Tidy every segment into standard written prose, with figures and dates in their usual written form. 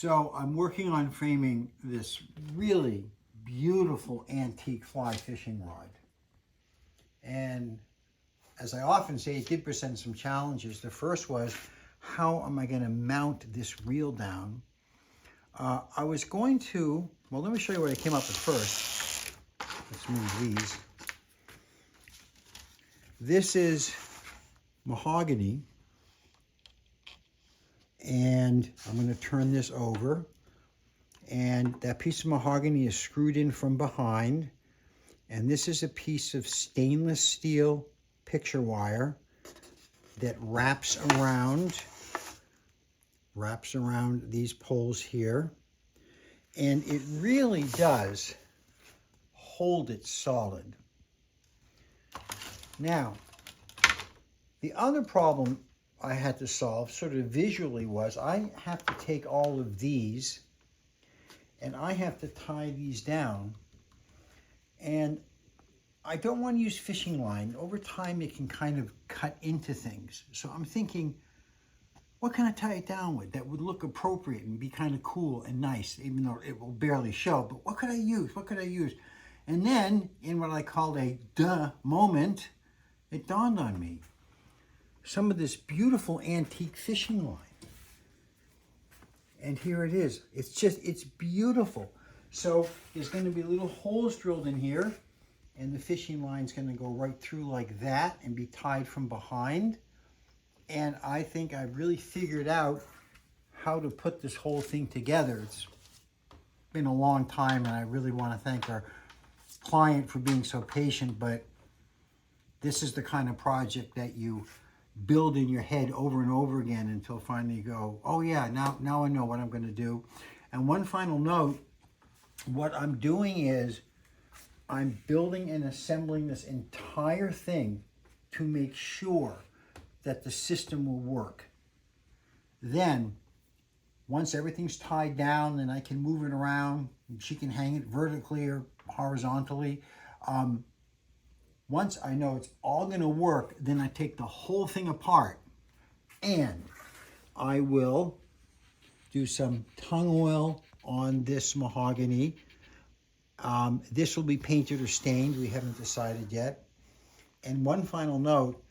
So I'm working on framing this really beautiful antique fly fishing rod. And as I often say, it did present some challenges. The first was, how am I going to mount this reel down? I was going to, well, let me show you what I came up with first. Let's move these. This is mahogany. And I'm going to turn this over. And that piece of mahogany is screwed in from behind. And this is a piece of stainless steel picture wire that wraps around these poles here. And it really does hold it solid. Now, the other problem I had to solve sort of visually was I have to take all of these and I have to tie these down. And I don't want to use fishing line. Over time, it can kind of cut into things. So I'm thinking, what can I tie it down with that would look appropriate and be kind of cool and nice, even though it will barely show? But what could I use? What could I use? And then, in what I called a duh moment, it dawned on me. Some of this beautiful antique fishing line. And here it is. It's beautiful. So there's going to be little holes drilled in here, and the fishing line's going to go right through like that and be tied from behind. And I think I've really figured out how to put this whole thing together. It's been a long time, and I really want to thank our client for being so patient, but this is the kind of project that you build in your head over and over again until finally you go, oh yeah, now I know what I'm going to do. And one final note, what I'm doing is I'm building and assembling this entire thing to make sure that the system will work. Then, once everything's tied down and I can move it around, she can hang it vertically or horizontally. Once I know it's all going to work, then I take the whole thing apart and I will do some tung oil on this mahogany. This will be painted or stained. We haven't decided yet. And one final note,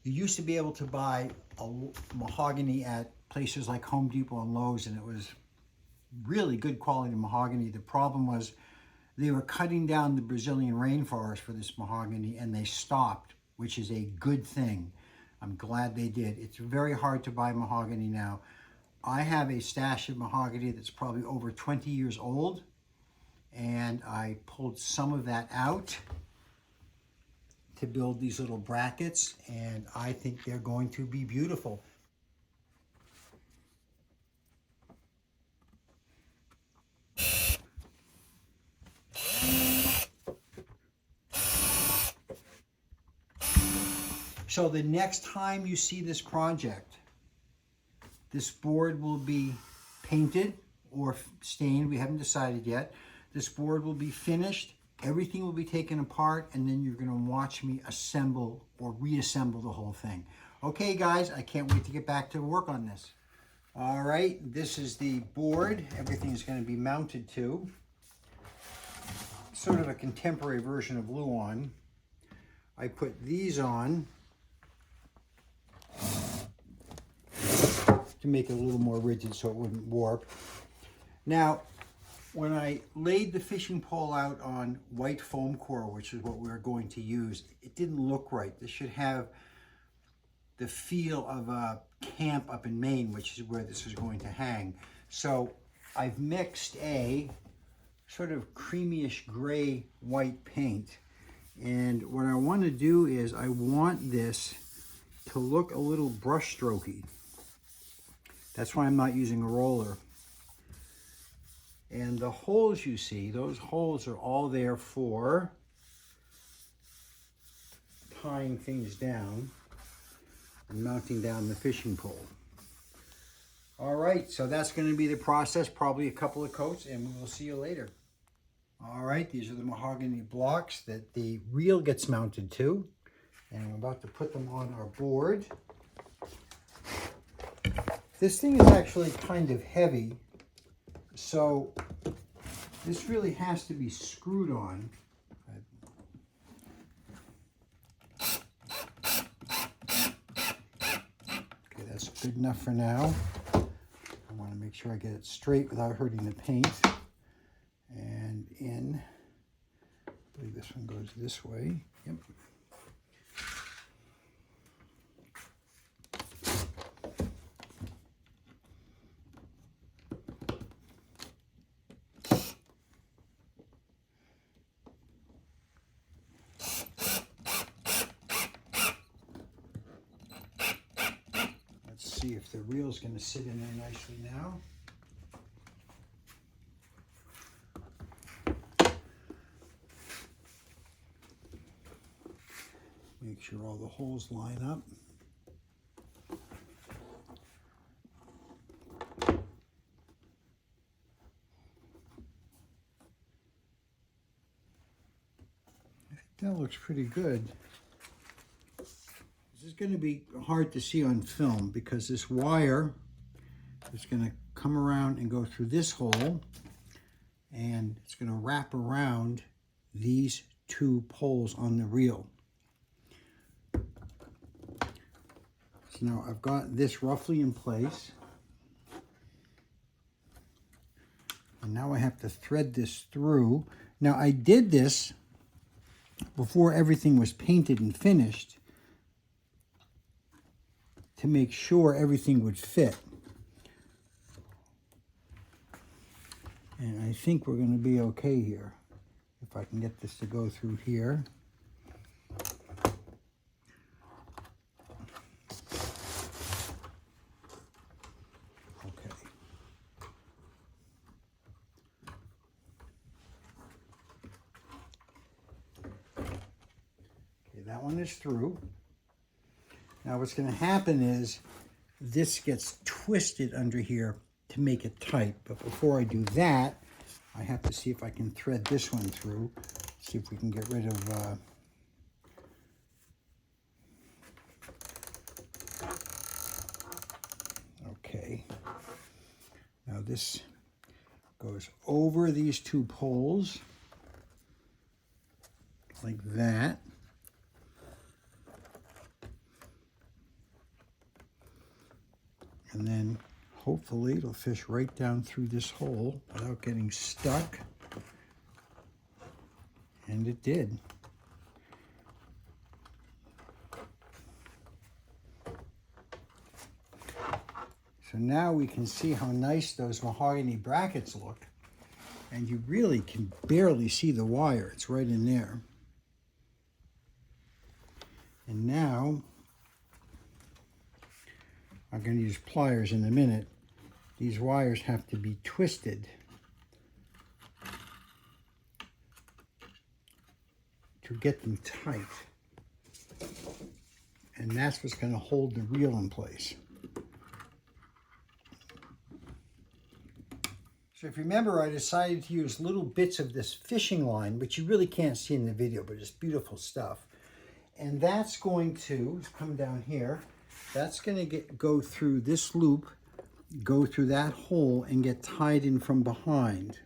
you used to be able to buy a mahogany at places like Home Depot and Lowe's, and it was really good quality mahogany. The problem was they were cutting down the Brazilian rainforest for this mahogany, and they stopped, which is a good thing. I'm glad they did. It's very hard to buy mahogany now. I have a stash of mahogany that's probably over 20 years old, and I pulled some of that out to build these little brackets, and I think they're going to be beautiful. So the next time you see this project, this board will be painted or stained. We haven't decided yet. This board will be finished. Everything will be taken apart, and then you're going to watch me assemble or reassemble the whole thing. Okay, guys, I can't wait to get back to work on this. All right, this is the board. Everything is going to be mounted to. Sort of a contemporary version of Luan. I put these on to make it a little more rigid so it wouldn't warp. Now, when I laid the fishing pole out on white foam core, which is what we're going to use, it didn't look right. This should have the feel of a camp up in Maine, which is where this is going to hang. So I've mixed a sort of creamyish gray white paint. And what I want to do is I want this to look a little brush strokey. That's why I'm not using a roller. And the holes you see, those holes are all there for tying things down and mounting down the fishing pole. All right, so that's going to be the process, probably a couple of coats, and we will see you later. All right, these are the mahogany blocks that the reel gets mounted to, and I'm about to put them on our board. This thing is actually kind of heavy, so this really has to be screwed on. Okay, that's good enough for now. I want to make sure I get it straight without hurting the paint. And in, I believe this one goes this way. Yep. See if the reel's going to sit in there nicely now. Make sure all the holes line up. I think that looks pretty good. This is going to be hard to see on film because this wire is going to come around and go through this hole, and it's going to wrap around these two poles on the reel. So now I've got this roughly in place, and now I have to thread this through. Now I did this before everything was painted and finished, to make sure everything would fit. And I think we're going to be okay here. If I can get this to go through here. Okay. Okay, that one is through. Now what's going to happen is this gets twisted under here to make it tight. But before I do that, I have to see if I can thread this one through. See if we can get rid of... Okay. Now this goes over these two poles like that. And then hopefully it'll fish right down through this hole without getting stuck. And it did. So now we can see how nice those mahogany brackets look. And you really can barely see the wire. It's right in there. And now I'm going to use pliers in a minute. These wires have to be twisted to get them tight. And that's what's going to hold the reel in place. So if you remember, I decided to use little bits of this fishing line, which you really can't see in the video, but it's beautiful stuff. And that's going to come down here. That's going to go through this loop, go through that hole, and get tied in from behind.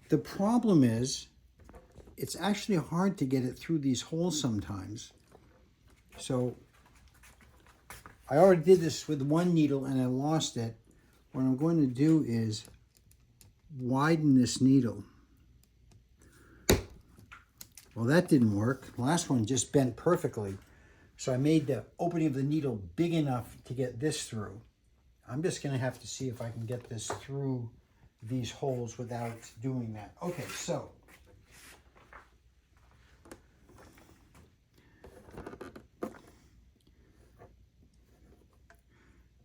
The problem is, it's actually hard to get it through these holes sometimes. So I already did this with one needle and I lost it. What I'm going to do is widen this needle. Well, that didn't work. The last one just bent perfectly. So I made the opening of the needle big enough to get this through. I'm just going to have to see if I can get this through these holes without doing that. Okay, so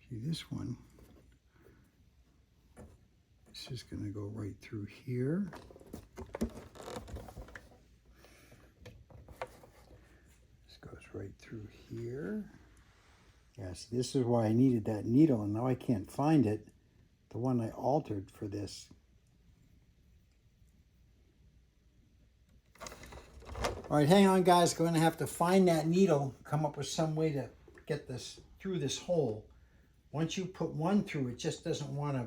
see this one. This is going to go right through here. Right through here. Yes, this is why I needed that needle, and now I can't find it. The one I altered for this. All right, hang on, guys. I'm going to have to find that needle, come up with some way to get this through this hole. once you put one through, it just doesn't want to.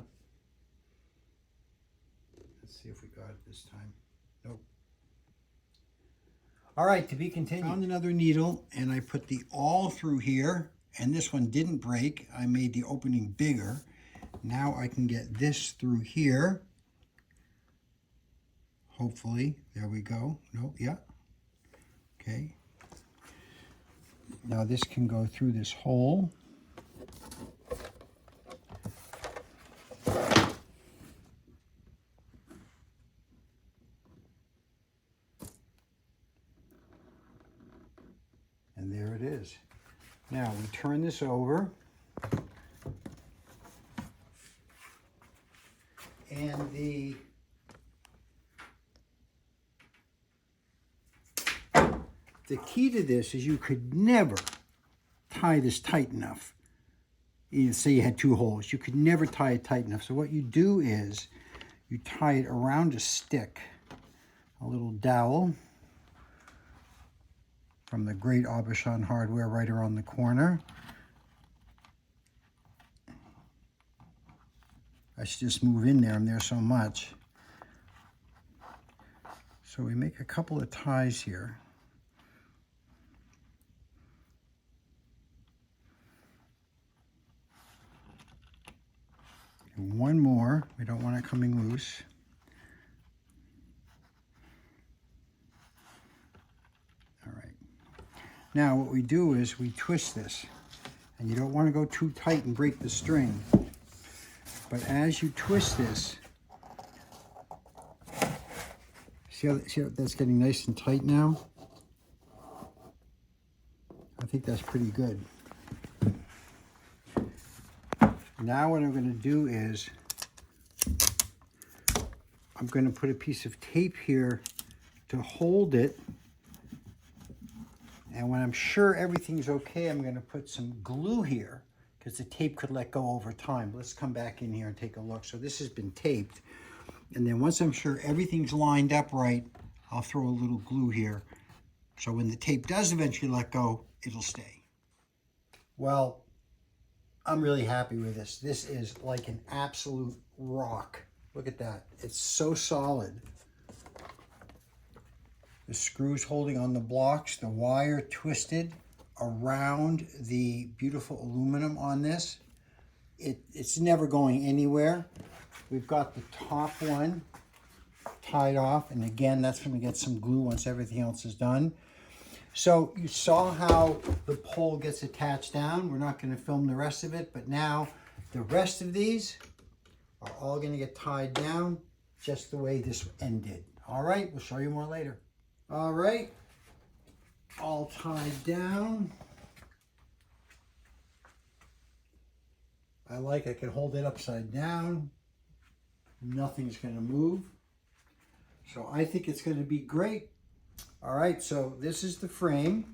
Let's see if we got it this time. Nope. All right, to be continued. Found another needle, and I put the awl through here, and this one didn't break. I made the opening bigger. Now I can get this through here. Hopefully, there we go. No, yeah. Okay. Now this can go through this hole. And there it is. Now we turn this over. And the key to this is you could never tie this tight enough. Say you had two holes, you could never tie it tight enough. So what you do is you tie it around a stick, a little dowel from the great Aubuchon Hardware right around the corner. I should just move in there. I'm there so much. So we make a couple of ties here. And one more. We don't want it coming loose. All right. Now what we do is we twist this. And you don't want to go too tight and break the string. But as you twist this, see how that's getting nice and tight now? I think that's pretty good. Now what I'm going to do is I'm going to put a piece of tape here to hold it. And when I'm sure everything's okay, I'm going to put some glue here, because the tape could let go over time. Let's come back in here and take a look. So this has been taped. And then once I'm sure everything's lined up right, I'll throw a little glue here. So when the tape does eventually let go, it'll stay. Well, I'm really happy with this. This is like an absolute rock. Look at that. It's so solid. The screws holding on the blocks, the wire twisted around the beautiful aluminum on this. It's never going anywhere. We've got the top one tied off, and again, that's going to get some glue once everything else is done. So you saw how the pole gets attached down. We're not going to film the rest of it, but now the rest of these are all going to get tied down just the way this end did. All right, we'll show you more later. All right, all tied down. I can hold it upside down. Nothing's going to move. So I think it's going to be great. All right, so this is the frame.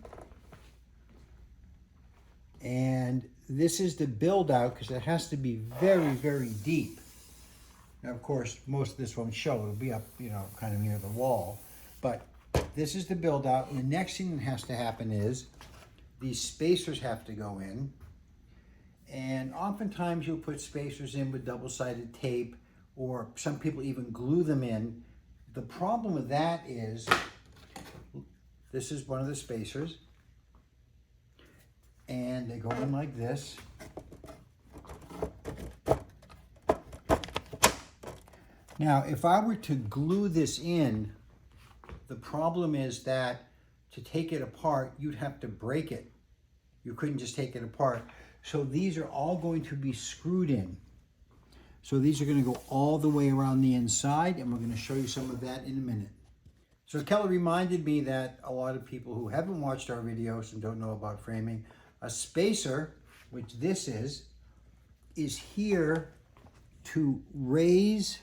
And this is the build out, because it has to be very, very deep. Now, of course, most of this won't show. It'll be up, kind of near the wall. But this is the build out. And the next thing that has to happen is these spacers have to go in. And oftentimes you'll put spacers in with double-sided tape, or some people even glue them in. The problem with that is, this is one of the spacers, and they go in like this. Now, if I were to glue this in, the problem is that to take it apart, you'd have to break it. You couldn't just take it apart. So these are all going to be screwed in. So these are going to go all the way around the inside, and we're going to show you some of that in a minute. So Kelly reminded me that a lot of people who haven't watched our videos and don't know about framing, a spacer, which this is here to raise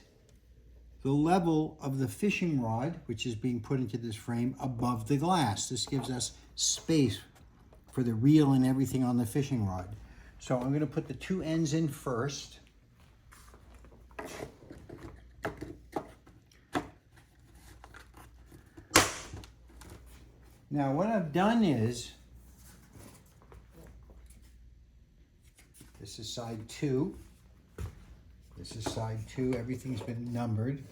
the level of the fishing rod, which is being put into this frame, above the glass. This gives us space for the reel and everything on the fishing rod. So I'm going to put the two ends in first. Now what I've done is, This is side 2. This is side 2. Everything's been numbered.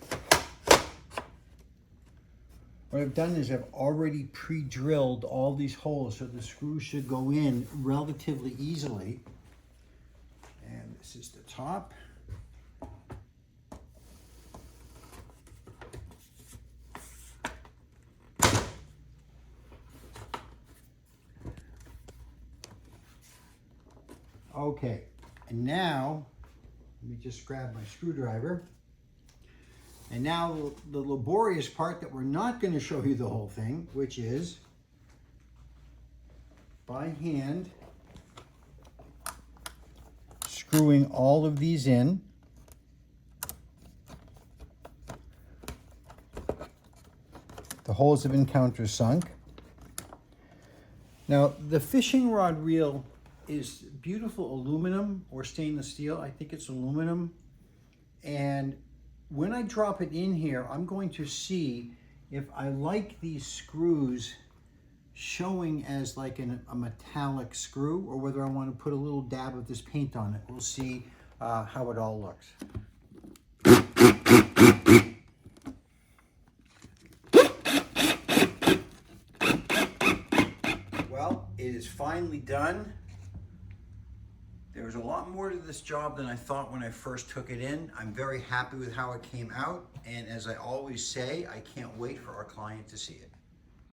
What I've done is I've already pre-drilled all these holes so the screws should go in relatively easily. And this is the top. Okay, and now, let me just grab my screwdriver. And now the laborious part that we're not going to show you the whole thing, which is by hand screwing all of these in. The holes have been countersunk. Now the fishing rod reel is beautiful aluminum or stainless steel. I think it's aluminum. And when I drop it in here, I'm going to see if I like these screws showing as like a metallic screw, or whether I want to put a little dab of this paint on it. We'll see how it all looks. Well, it is finally done. There's a lot more to this job than I thought when I first took it in. I'm very happy with how it came out, and as I always say, I can't wait for our client to see it.